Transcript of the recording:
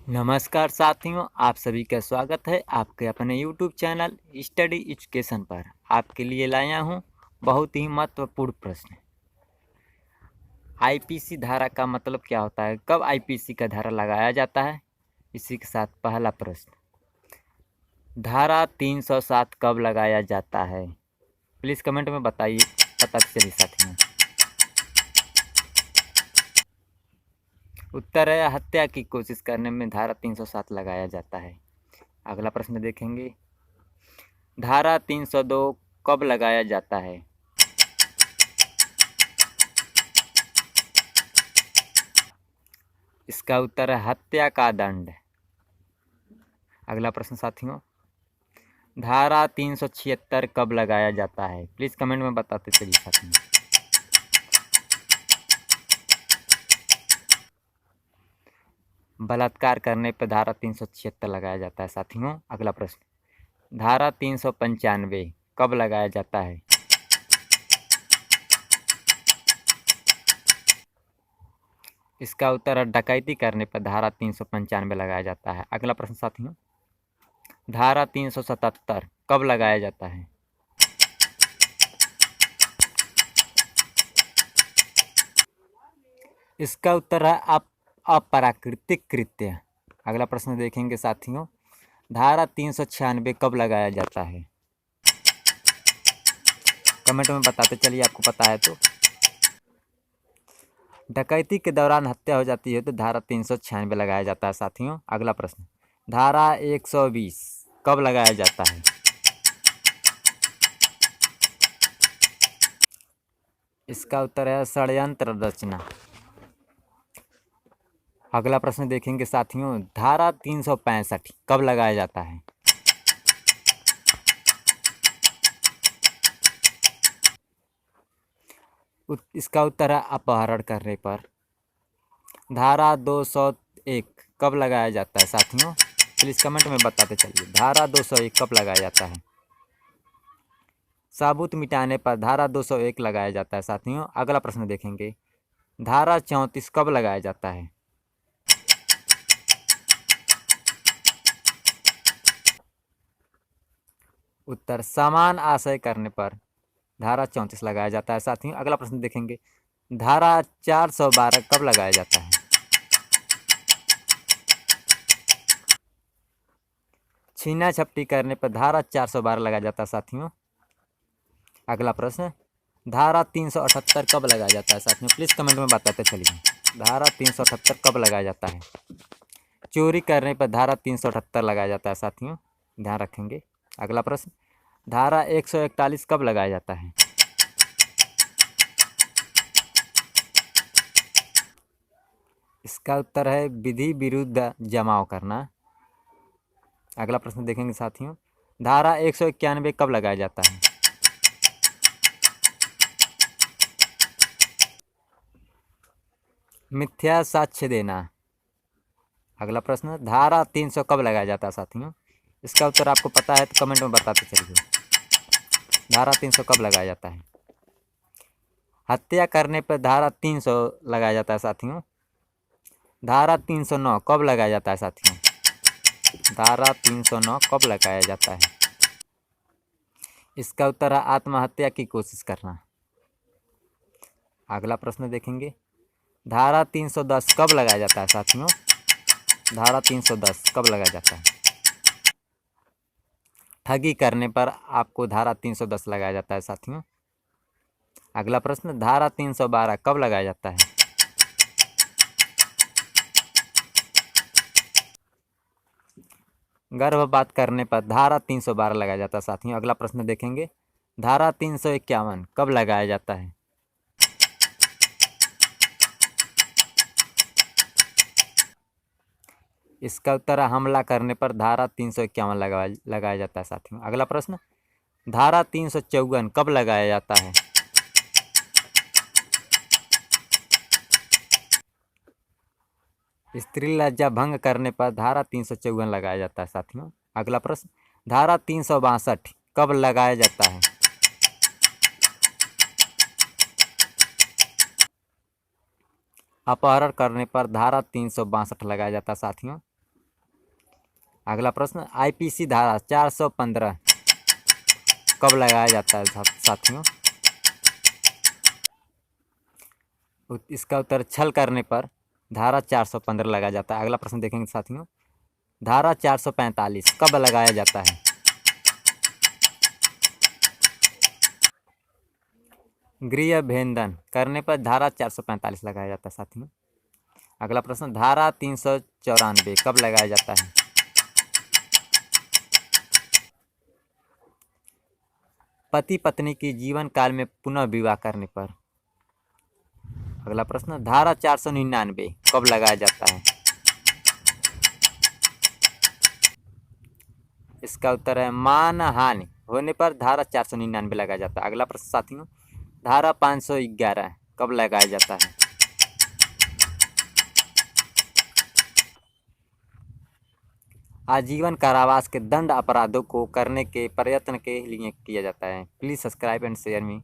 नमस्कार साथियों, आप सभी का स्वागत है आपके अपने YouTube चैनल स्टडी एजुकेशन पर। आपके लिए लाया हूँ बहुत ही महत्वपूर्ण प्रश्न। आईपीसी धारा का मतलब क्या होता है? कब आईपीसी का धारा लगाया जाता है? इसी के साथ पहला प्रश्न, धारा 307 कब लगाया जाता है? प्लीज़ कमेंट में बताइए, बताते चलिए साथियों। उत्तर है हत्या की कोशिश करने में धारा 307 लगाया जाता है। अगला प्रश्न देखेंगे, धारा 302 कब लगाया जाता है? इसका उत्तर है हत्या का दंड। अगला प्रश्न साथियों, धारा 376 कब लगाया जाता है? प्लीज़ कमेंट में बताते चलिए साथियों। बलात्कार करने पर धारा 376 लगाया जाता है साथियों। अगला प्रश्न, धारा 395 कब लगाया जाता है? इसका उत्तर है डकैती करने पर धारा 395 लगाया जाता है। अगला प्रश्न साथियों, धारा 377 कब लगाया जाता है? इसका उत्तर है अप्राकृतिक कृत्य। अगला प्रश्न देखेंगे साथियों, धारा 396 कब लगाया जाता है? कमेंट में बताते चलिए आपको पता है तो। डकैती के दौरान हत्या हो जाती है तो धारा 396 लगाया जाता है साथियों। अगला प्रश्न, धारा 120 कब लगाया जाता है? इसका उत्तर है षड्यंत्र रचना। अगला प्रश्न देखेंगे साथियों, धारा 365 कब लगाया जाता है? इसका उत्तर है अपहरण करने पर। धारा 201 कब लगाया जाता है साथियों? प्लीज़ कमेंट में बताते चलिए, धारा 201 कब लगाया जाता है? साबूत मिटाने पर धारा 201 लगाया जाता है साथियों। अगला प्रश्न देखेंगे, धारा 34 कब लगाया जाता है? उत्तर समान आशय करने पर धारा 34 लगाया जाता है साथियों। अगला प्रश्न देखेंगे, धारा 412 कब लगाया जाता है? छीना झपटी करने पर धारा 412 लगाया जाता है साथियों। अगला प्रश्न, धारा 378 कब लगाया जाता है साथियों? प्लीज़ कमेंट में बताते चलिए, धारा 378 कब लगाया जाता है? चोरी करने पर धारा 378 लगाया जाता है साथियों, ध्यान रखेंगे। अगला प्रश्न, धारा 141 कब लगाया जाता है? इसका उत्तर है विधि विरुद्ध जमाव करना। अगला प्रश्न देखेंगे साथियों, धारा 191 कब लगाया जाता है? मिथ्या साक्ष्य देना। अगला प्रश्न, धारा 300 कब लगाया जाता है साथियों? इसका उत्तर आपको पता है तो कमेंट में बताते चलिए, धारा 300 कब लगाया जाता है? हत्या करने पर धारा 300 लगाया जाता है साथियों। धारा 309 कब लगाया जाता है साथियों? धारा 309 कब लगाया जाता है? इसका उत्तर है आत्महत्या की कोशिश करना। अगला प्रश्न देखेंगे, धारा 310 कब लगाया जाता है साथियों? धारा 310 कब लगाया जाता है? ठगी करने पर आपको धारा 310 लगाया जाता है साथियों। अगला प्रश्न, धारा 312 कब लगाया जाता है? गर्भपात करने पर धारा 312 लगाया जाता है साथियों। अगला प्रश्न देखेंगे, धारा 351 कब लगाया जाता है? इसका उत्तर है हमला करने पर धारा 351 लगाया जाता है साथियों। अगला प्रश्न, धारा 354 कब लगाया जाता है? स्त्री लज्जा भंग करने पर धारा 354 लगाया जाता है साथियों। अगला प्रश्न, धारा 362 कब लगाया जाता है? अपहरण करने पर धारा 362 लगाया जाता है साथियों। अगला प्रश्न, आईपीसी धारा 415 कब लगाया जाता है साथियों? इसका उत्तर छल करने पर धारा 415 लगाया जाता है। अगला प्रश्न देखेंगे साथियों, धारा 445 कब लगाया जाता है? गृह भेदन करने पर धारा 445 लगाया जाता है साथियों। अगला प्रश्न, धारा 394 कब लगाया जाता है? पति पत्नी की जीवन काल में पुनः विवाह करने पर। अगला प्रश्न, धारा 499 कब लगाया जाता है? इसका उत्तर है मानहानि होने पर धारा 499 लगाया जाता है। अगला प्रश्न साथियों, धारा 511 कब लगाया जाता है? आजीवन कारावास के दंड अपराधों को करने के प्रयत्न के लिए किया जाता है। Please subscribe and share me.